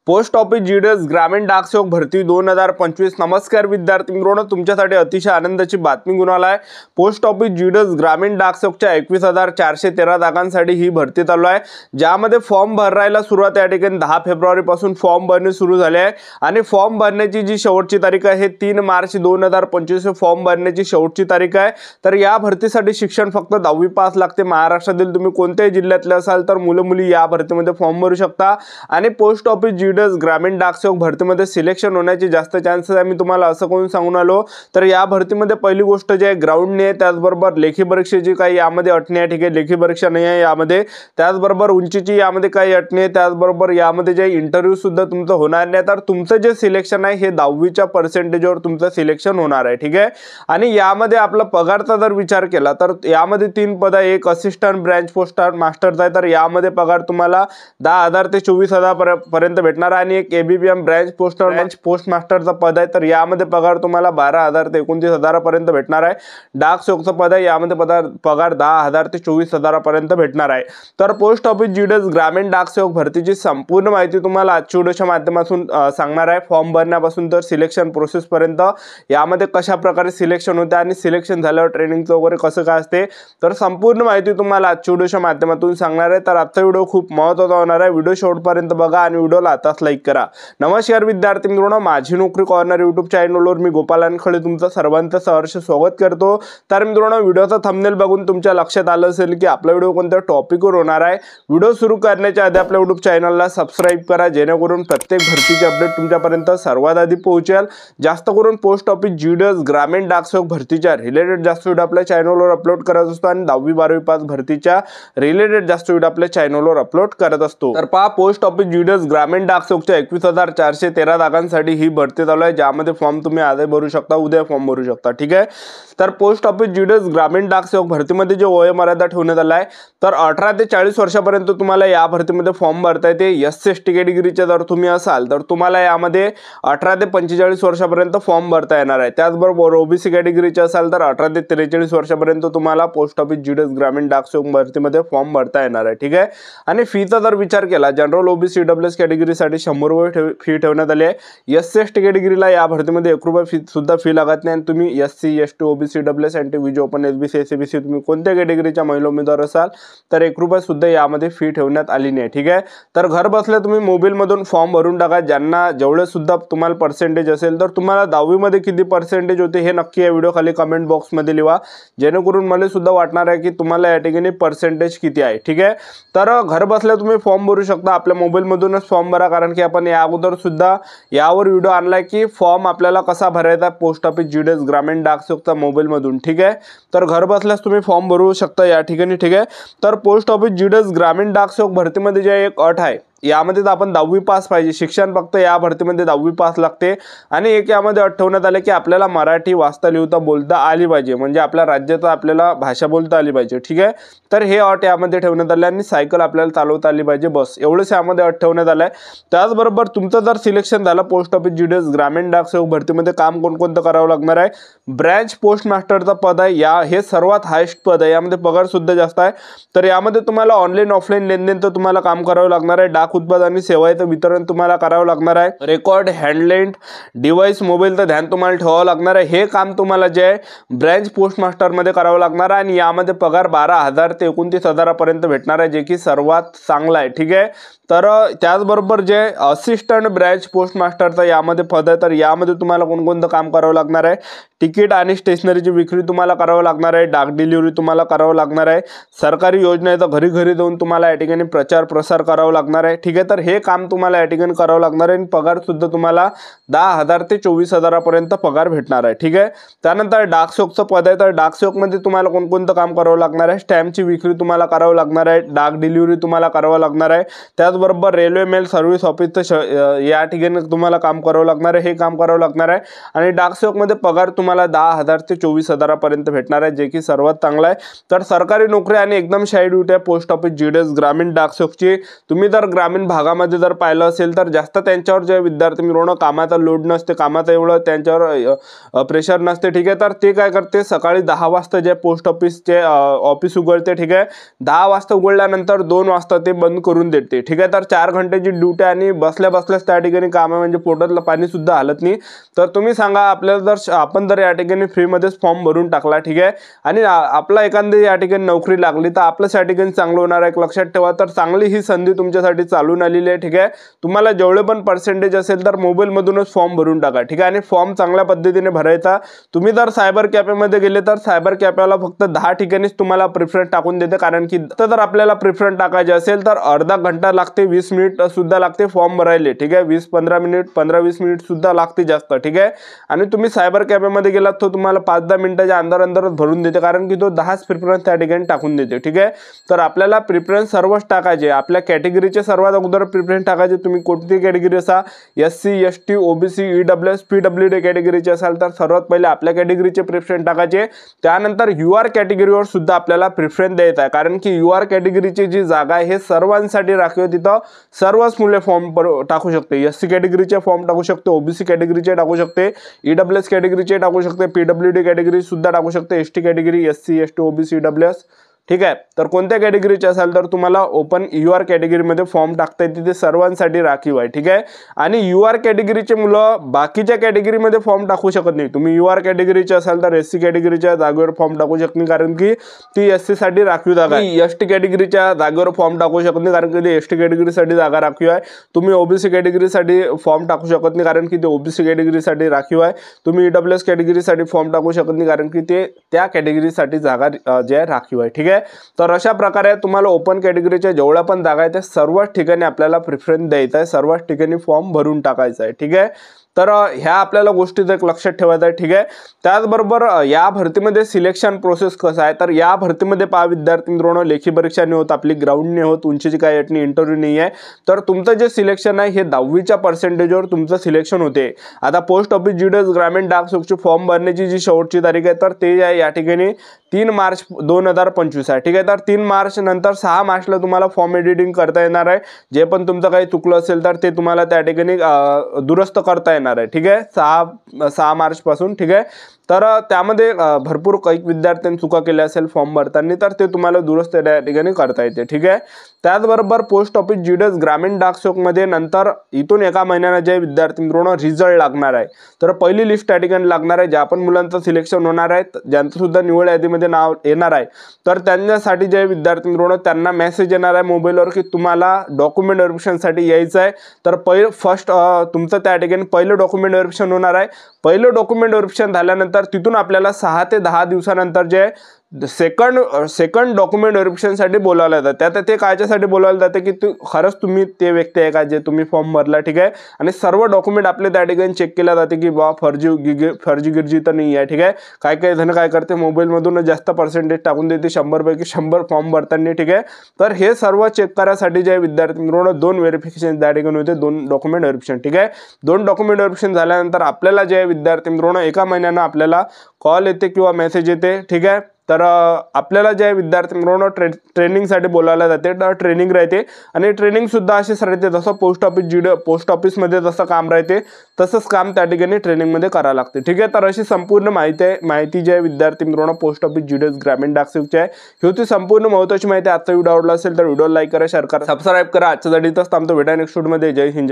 Post office GDS ग्रामीण डाकसेवक भरती 2025। नमस्कार विद्यार्थी मित्रांनो, तुमच्यासाठी अतिशय आनंदाची बातमी घेऊन आला आहे। पोस्ट ऑफिस जीडीएस ग्रामीण डाकसेवकच्या 21,413 जागांसाठी ही भरती चालू आहे, ज्यामध्ये फॉर्म भरायला सुरुवात या ठिकाणी 10 फेब्रुवारी पासून फॉर्म भरणे सुरू झाले आहे आणि फॉर्म भरण्याची जी शेवटची तारीख आहे 3 मार्च 2025 फॉर्म भरण्याची शेवटची तारीख आहे। तर या भरतीसाठी शिक्षण फक्त 10वी पास लागते। महाराष्ट्रातील तुम्ही कोणत्याही जिल्ह्यातले असाल तर मुलं मुली या भरतीमध्ये फॉर्म भरू शकता आणि पोस्ट ऑफिस ग्रामीण डाकसेवक भरतीमध्ये सिलेक्शन होण्याचे जास्त चान्सेस आहे। मी तुम्हाला असं कोण सांगून आलो तर या भरतीमध्ये पहिली गोष्ट जी आहे ग्राउंडने आहे, त्याचबरोबर लेखी परीक्षेची काही यामध्ये अट नाही आहे, ठीक आहे, लेखी परीक्षा नाही आहे यामध्ये, त्याचबरोबर उंचीची यामध्ये काही अट नाही, त्याचबरोबर यामध्ये जे इंटरव्ह्यू सुद्धा तुमचं होणार नाही। तर तुमचं जे सिलेक्शन आहे हे 10वीच्या पर्सेंटेजवर तुमचं सिलेक्शन होणार आहे, ठीक आहे। आणि यामध्ये आपला पगारचा जर विचार केला तर यामध्ये 3 पद आहे, एक असिस्टंट ब्रांच पोस्ट मास्टरचा आहे, तर यामध्ये पगार तुम्हाला 10,000 ते 24,000 पर्यंत भेटणार। आणि एक एबीपीएम ब्रांच पोस्ट मास्टरचा पद आहे, तर यामध्ये पगार तुम्हाला 12,000 ते 29,000 पर्यंत भेटणार आहे। डाकसेवकचा पद आहे, यामध्ये पगार 10,000 ते 24,000 पर्यंत भेटणार आहे। तर पोस्ट ऑफिस जीडीएस ग्रामीण डाकसेवक भरतीची संपूर्ण माहिती तुम्हाला आजच्या व्हिडिओच्या माध्यमातून सांगणार आहे। फॉर्म भरण्यापासून तर सिलेक्शन प्रोसेस पर्यंत यामध्ये कशा प्रकारे सिलेक्शन होते आणि सिलेक्शन झाल्यावर ट्रेनिंगचं वगैरे कसं काय असते, तर संपूर्ण माहिती तुम्हाला आजच्या व्हिडिओच्या माध्यमातून सांगणार आहे। तर आजचा व्हिडिओ खूप महत्त्वाचा होणार आहे, व्हिडिओ शेवटपर्यंत बघा आणि व्हिडिओला आताच लाईक करा। नमस्कार विद्यार्थी मित्रांनो, माझी नोकरी कॉर्नर यूट्यूब चॅनलवर मी गोपाल अनखळे तुमचं सर्वांचं सहर्ष स्वागत करतो। तर मित्रांनो, व्हिडिओचा थंबनेल बघून तुमच्या लक्षात आलं असेल की आपला व्हिडिओ कोणत्या टॉपिकवर होणार आहे। व्हिडिओ सुरू करण्याच्या आधी आपल्या यूट्यूब चॅनलला सबस्क्राइब करा, जेणेकरून प्रत्येक भरतीची अपडेट तुमच्यापर्यंत सर्वात आधी पोहोचेल। जास्त करून पोस्ट ऑफिस जीडीएस ग्रामीण डाकसेवक भरतीच्या रिलेटेड जास्त व्हिडिओ आपल्या चॅनलवर अपलोड करत असतो आणि 10वी 12वी पास भरतीच्या रिलेटेड जास्त व्हिडिओ आपल्या चॅनलवर अपलोड करत असतो। तर पहा, पोस्ट ऑफिस जीडीएस ग्रामीण डाकसेवकच्या 21,413 जागांसाठी ही भरती चालू आहे, ज्यामध्ये फॉर्म तुम्ही आज भरू शकता, उद्या फॉर्म भरू शकता, ठीक आहे। तर पोस्ट ऑफिस जीडीएस ग्रामीण डाकसेवक भरतीमध्ये जे वयोमर्यादा ठेवण्यात आला आहे तर 18 ते 40 वर्षापर्यंत तुम्हाला या भरतीमध्ये फॉर्म भरता येते। एससी कॅटेगरीचे जर तुम्ही असाल तर तुम्हाला यामध्ये 18 ते 45 वर्षापर्यंत फॉर्म भरता येणार आहे। त्याचबरोबर ओबीसी कॅटेगरीचे असाल तर 18 ते 43 वर्षापर्यंत तुम्हाला पोस्ट ऑफिस जीडीएस ग्रामीण डाकसेवक भरतीमध्ये फॉर्म भरता येणार आहे, ठीक आहे। आणि फीचा जर विचार केला, जनरल ओबीसी ईडब्ल्यूएस कॅटेगरीसाठी 100 रुपये फी ठेवण्यात आली आहे। एससी कॅटेगरीला या भरतीमध्ये 1 रुपया सुद्धा फी लागत नाही। आणि तुम्ही SC ST OBC EWS NTVJ open SBC SEBC तुम्ही कोणत्या कॅटेगरीच्या महिला उमेदवार असाल तर 1 रुपया सुद्धा यामध्ये फी ठेवण्यात आली नाही, ठीक आहे। तर घर बसल्या तुम्ही मोबाईल मधून फॉर्म भरून टाका। ज्यांना जेवढे सुद्धा तुम्हाला पर्सेंटेज असेल तर तुम्हाला 10वी मध्ये किती पर्सेंटेज होते हे नक्की या व्हिडिओ खाली कमेंट बॉक्स मध्ये लिहा, जेणेकरून मला सुद्धा वाटणार आहे की तुम्हाला या ठिकाणी पर्सेंटेज किती आहे, ठीक आहे। तर घर बसल्या तुम्ही फॉर्म भरू शकता, आपल्या मोबाईल मधूनच फॉर्म भरा, कारण की आपण या अगोदर सुद्धा यावर व्हिडिओ आणलाय की फॉर्म आपल्याला कसा भरायचा पोस्ट ऑफिस जीडीएस ग्रामीण डाकसेवकचा मोबाईल मधून, ठीक आहे। तर घर बसल्यास तुम्ही फॉर्म भरू शकता या ठिकाणी, ठीक आहे। तर पोस्ट ऑफिस जीडीएस ग्रामीण डाकसेवक भरतीमध्ये जे एक अट आहे यामध्ये आपण 10वी पास पाहिजे, शिक्षण फक्त या भरतीमध्ये 10वी पास लागते। आणि एक यामध्ये अट ठेवण्यात आले की आपल्याला मराठी वाचता लिहिता बोलता आली पाहिजे, म्हणजे आपल्या राज्यात आपल्याला भाषा बोलता आली पाहिजे, ठीक आहे। तर हे अट यामध्ये ठेवण्यात आले आणि सायकल आपल्याला चालवता आली पाहिजे, बस एवढंच यामध्ये अट ठेवण्यात आलंय। त्याचबरोबर तुमचं जर सिलेक्शन झालं पोस्ट ऑफिस जीडीएस ग्रामीण डाकसेवक भरतीमध्ये काम कोणकोणतं करावं लागणार आहे, ब्रांच पोस्ट मास्टरचा पद आहे, हे सर्वात हायेस्ट पद आहे, यामध्ये पगार सुद्धा जास्त आहे। तर यामध्ये तुम्हाला ऑनलाईन ऑफलाईन लेनदेन तर तुम्हाला काम करावं लागणार आहे। डाक उत्पादन आणि सेवांचं वितरण तुम्हाला करावं लागणार आहे। रेकॉर्ड हँडलेड डिव्हाइस मोबाईलचं ध्यान तुम्हाला ठेवावं लागणार आहे। हे काम तुम्हाला जे आहे ब्रांच पोस्ट मास्टर मध्ये करावं लागणार आहे आणि यामध्ये पगार 12,000 ते 29,000 पर्यंत भेटणार आहे, जे की सर्वात चांगला आहे, ठीक आहे। तर त्याचबरोबर जे असिस्टंट ब्रांच पोस्ट मास्टरचा यामध्ये पद आहे, तर यामध्ये तुम्हाला कोणकोणतं काम करावं लागणार आहे, तिकीट आणि स्टेशनरीची विक्री तुम्हाला करावं लागणार आहे, डाक डिलिव्हरी तुम्हाला करावं लागणार आहे, सरकारी योजनेचा घरी घरी जाऊन तुम्हाला या ठिकाणी प्रचार प्रसार करावं लागणार आहे, ठीक आहे। तर हे काम तुम्हाला या ठिकाणी करावं लागणार आहे आणि पगार सुद्धा तुम्हाला 10,000 ते 24,000 पर्यंत पगार भेटणार आहे, ठीक आहे। त्यानंतर डाकसेवकचं पद आहे, तर डाकसेवकमध्ये तुम्हाला कोणकोणतं काम करावं लागणार आहे, स्टॅम्पची विक्री तुम्हाला करावं लागणार आहे, डाक डिलिव्हरी तुम्हाला करावं लागणार आहे, त्याचबरोबर रेल्वे मेल सर्व्हिस ऑफिसचं या ठिकाणी तुम्हाला काम करावं लागणार आहे, हे काम करावं लागणार आहे। आणि डाकसेवकमध्ये पगार तुम्हाला 10,000 ते 24,000 पर्यंत भेटणार आहे, जे की सर्वात चांगला आहे। तर सरकारी नोकरी आणि एकदम शाही ड्युटी आहे पोस्ट ऑफिस जीडीएस ग्रामीण डाकसेवकची। तुम्ही जर ग्रामीण भागामध्ये जर पाहिलं असेल तर जास्त त्यांच्यावर जे विद्यार्थी मिळवणं कामाचा लोड नसते, कामाचं एवढं त्यांच्यावर प्रेशर नसते, ठीक आहे। तर ते काय करते, सकाळी 10 वाजता जे पोस्ट ऑफिसचे ऑफिस उघडते, ठीक आहे, 10 वाजता उघडल्यानंतर 2 वाजता ते बंद करून देते, ठीक आहे। आहे. तर 4 घंटेची ड्युटी आणि बसल्या बसल्याच त्या ठिकाणी काम आहे, म्हणजे पोटातलं पाणी सुद्धा हालत नाही. तर तुम्ही सांगा आपल्याला जर आपण जर या ठिकाणी फ्रीमध्येच फॉर्म भरून टाकला, ठीक आहे, आणि आपला एखादी या ठिकाणी नोकरी लागली तर आपलं त्या ठिकाणी चांगलं होणार आहे. लक्षात ठेवा, तर चांगली ही संधी तुमच्यासाठी चालून आलेली आहे. ठीक आहे, तुम्हाला जेवढे पण पर्सेंटेज असेल तर मोबाईलमधूनच फॉर्म भरून टाका. ठीक आहे, आणि फॉर्म चांगल्या पद्धतीने भरायचा. तुम्ही जर सायबर कॅफेमध्ये गेले तर सायबर कॅफेला फक्त 10 ठिकाणीच तुम्हाला प्रिफरन्स टाकून देते, कारण की जर आपल्याला प्रिफरन्स टाकायचे असेल तर अर्धा घंटा लागते, 20 मिनिट सुद्धा लागते फॉर्म भरायला. ठीक आहे, 20-15 मिनिट, 15-20 मिनिट सुद्धा लागते जास्त. ठीक आहे, आणि तुम्ही सायबर कॅफेमध्ये गेलात तो तुम्हाला 5-10 मिनिटाच्या अंदरच भरून देते, कारण की तो 10च प्रिफरन्स त्या ठिकाणी टाकून देते. ठीक आहे, तर आपल्याला प्रिफरन्स सर्वच टाकायचे. आपल्या कॅटेगरीचे सर्वात अगोदर प्रिफरन्स टाकायचे. तुम्ही कोणती कॅटेगरी असा, SC ST OBC EWS PWD कॅटेगरीचे असाल तर सर्वात पहिले आपल्या कॅटेगरीचे प्रिफरन्स टाकायचे. त्यानंतर UR कॅटेगरीवर सुद्धा आपल्याला प्रिफरन्स द्यायचा आहे, कारण की UR कॅटेगरीची जी जागा आहे हे सर्वांसाठी राखीव. तिथं सर्वच मुले फॉर्म टाकू शकते. SC कॅटेगरीचे फॉर्म टाकू शकते, OBC कॅटेगरीचे टाकू शकते, EWS कॅटेगरीचे टाकू शकते, PWD कॅटेगरी सुद्धा टाकू शकते, ST category, SC ST OBC EWS. ठीक आहे, तर कोणत्या कॅटेगरीचे असाल तर तुम्हाला ओपन UR कॅटेगरीमध्ये फॉर्म टाकता येते, ते सर्वांसाठी राखीव आहे. ठीक आहे, आणि UR कॅटेगरीचे मुलं बाकीच्या कॅटेगरीमध्ये फॉर्म टाकू शकत नाही. तुम्ही UR कॅटेगरीचे असाल तर SC कॅटेगरीच्या जागेवर फॉर्म टाकू शकत नाही, कारण की ती SC साठी राखीव जागा आहे. ST कॅटेगरीच्या जागेवर फॉर्म टाकू शकत नाही, कारण की ते ST कॅटेगरीसाठी जागा राखीव आहे. तुम्ही OBC कॅटेगरीसाठी फॉर्म टाकू शकत नाही, कारण की ते OBC कॅटेगरीसाठी राखीव आहे. तुम्ही EWS कॅटेगरीसाठी फॉर्म टाकू शकत नाही, कारण की ते त्या कॅटेगरीसाठी जागा जे आहे राखीव आहे. ठीक आहे, तर अशा प्रकारे तुम्हाला ओपन कॅटेगरीच्या जेवढ्या पण जागा आहेत त्या सर्वच ठिकाणी आपल्याला प्रिफरन्स द्यायचा आहे, सर्वच ठिकाणी फॉर्म भरून टाकायचा आहे. ठीक आहे, तर ह्या आपल्याला गोष्टीचं एक लक्षात ठेवायचं आहे. ठीक आहे, त्याचबरोबर या भरतीमध्ये सिलेक्शन प्रोसेस कसं आहे, तर या भरतीमध्ये पहा विद्यार्थी मित्रांनो, लेखी परीक्षा नाही होत, आपली ग्राउंड नाही होत, उंचीची काही अट नाही, इंटरव्ह्यू नाही आहे. तर तुमचं जे सिलेक्शन आहे हे 10वीच्या पर्सेंटेजवर तुमचं सिलेक्शन होते. आता पोस्ट ऑफिस GDS ग्रामीण डाक सेवकची फॉर्म भरण्याची जी शेवटची तारीख आहे तर ते आहे या ठिकाणी 3 मार्च 2025 आहे. ठीक आहे, तर 3 मार्च नंतर 6 मार्चला तुम्हाला फॉर्म एडिटिंग करता येणार आहे. जे पण तुमचं काही चुकलं असेल तर ते तुम्हाला त्या ठिकाणी दुरुस्त करता येणार आहे. ठीक आहे, 6 मार्च पासून. ठीक आहे, तर त्यामध्ये भरपूर काही विद्यार्थ्यांनी चुका केल्या असेल फॉर्म भरताना, तर ते तुम्हाला दुरुस्त त्या ठिकाणी करता येते. ठीक आहे, त्याचबरोबर पोस्ट ऑफिस GDS ग्रामीण डाक सेवकमध्ये नंतर इथून एका महिन्यानं जे विद्यार्थी मित्रांनो रिझल्ट लागणार आहे, तर पहिली लिस्ट त्या ठिकाणी लागणार आहे. ज्या पण मुलांचं सिलेक्शन होणार आहे, ज्यांचं सुद्धा निवड यादीमध्ये नाव येणार आहे, तर त्यांच्यासाठी जे विद्यार्थी मित्रांनो त्यांना मेसेज येणार आहे मोबाईलवर की तुम्हाला डॉक्युमेंट व्हेरिफिकेशनसाठी यायचं आहे. तर फर्स्ट तुमचं त्या ठिकाणी पहिलं डॉक्युमेंट व्हेरिफिकेशन होणार आहे. पहिलं डॉक्युमेंट व्हेरिफिकेशन झाल्यानंतर तिथून आपल्याला 6 ते 10 दिवसानंतर जे सेकंड डॉक्युमेंट व्हेरिफिकेशनसाठी बोलावलं जातं. त्यात ते कायच्यासाठी बोलावलं जातं की खरंच तुम्ही ते व्यक्ती आहे का जे तुम्ही फॉर्म भरला. ठीक आहे, आणि सर्व डॉक्युमेंट आपले त्या ठिकाणी चेक केल्या जाते की बा फर्जी तर नाही आहे. ठीक आहे, काही जण काय करते मोबाईलमधून जास्त पर्सेंटेज टाकून देते, 100 पैकी 100 फॉर्म भरताना. ठीक आहे, तर हे सर्व चेक करायसाठी जे विद्यार्थी मित्रांनो 2 व्हेरिफिकेशन त्या ठिकाणी होते, 2 डॉक्युमेंट व्हेरिफिकेशन. ठीक आहे, 2 डॉक्युमेंट व्हेरिफिकेशन झाल्यानंतर आपल्याला जे विद्यार्थी मित्रांनो एका महिन्यानं आपल्याला कॉल येते किंवा मेसेज येते. ठीक आहे, तर आपल्याला जे विद्यार्थी मित्रांनो ट्रेनिंगसाठी बोलावलं जाते, तर ट्रेनिंग राहते. आणि ट्रेनिंग सुद्धा अशीच राहते, जसं पोस्ट ऑफिसमध्ये जसं काम राहते तसंच काम त्या ठिकाणी ट्रेनिंगमध्ये करावं लागते. ठीक आहे, तर अशी संपूर्ण माहिती जी आहे विद्यार्थी मित्रांनो पोस्ट ऑफिस GDS ग्रामीण डाक सेवकची आहे. ही होती संपूर्ण महत्त्वाची माहिती. आजचा व्हिडिओ आवडला असेल तर व्हिडिओ लाईक करा, शेअर करा, सबस्क्राईब करा. आजच्यासाठी इथंच थांबतो. भेटा नेक्स्ट व्हिडिओमध्ये. जय हिंद.